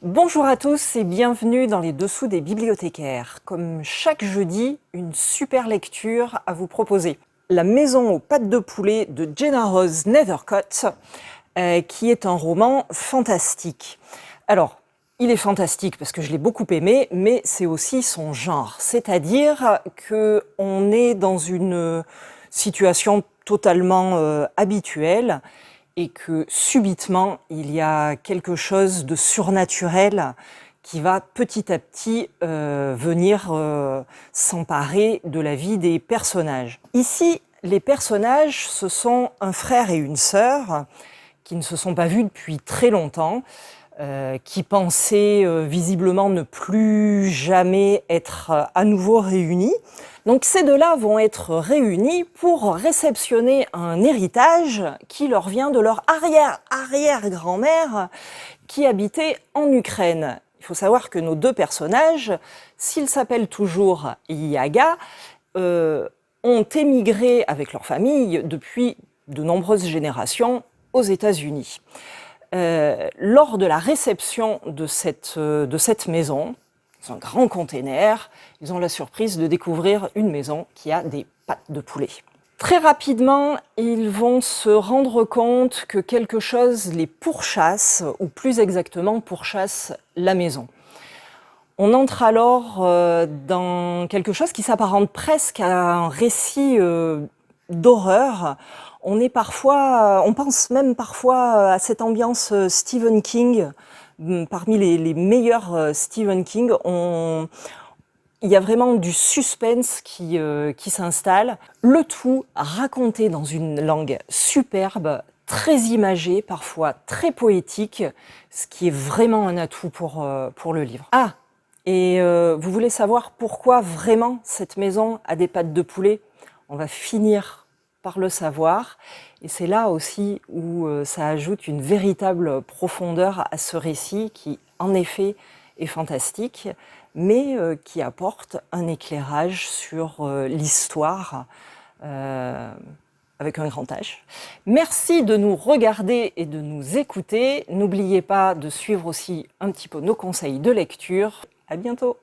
Bonjour à tous et bienvenue dans les Dessous des bibliothécaires. Comme chaque jeudi, une super lecture à vous proposer. La maison aux pattes de poulet de Jenna Rose Nethercott, qui est un roman fantastique. Alors, il est fantastique parce que je l'ai beaucoup aimé, mais c'est aussi son genre. C'est-à-dire qu'on est dans une situation totalement habituelle et que subitement, il y a quelque chose de surnaturel qui va petit à petit venir s'emparer de la vie des personnages. Ici, les personnages, ce sont un frère et une sœur qui ne se sont pas vus depuis très longtemps, qui pensaient visiblement ne plus jamais être à nouveau réunis. Donc ces deux-là vont être réunis pour réceptionner un héritage qui leur vient de leur arrière-arrière-grand-mère qui habitait en Ukraine. Il faut savoir que nos deux personnages, s'ils s'appellent toujours Yaga, ont émigré avec leur famille depuis de nombreuses générations aux États-Unis. Lors de la réception de cette maison, dans un grand container, ils ont la surprise de découvrir une maison qui a des pattes de poulet. Très rapidement, ils vont se rendre compte que quelque chose les pourchasse, ou plus exactement pourchasse la maison. On entre alors dans quelque chose qui s'apparente presque à un récit d'horreur. On pense même parfois à cette ambiance Stephen King. Parmi les meilleurs Stephen King, il y a vraiment du suspense qui s'installe. Le tout raconté dans une langue superbe, très imagée, parfois très poétique, ce qui est vraiment un atout pour le livre. Ah, et vous voulez savoir pourquoi vraiment cette maison a des pattes de poulet? On va finir par le savoir. Et c'est là aussi où ça ajoute une véritable profondeur à ce récit qui, en effet, est fantastique, mais qui apporte un éclairage sur l'histoire avec un grand H. Merci de nous regarder et de nous écouter. N'oubliez pas de suivre aussi un petit peu nos conseils de lecture. À bientôt!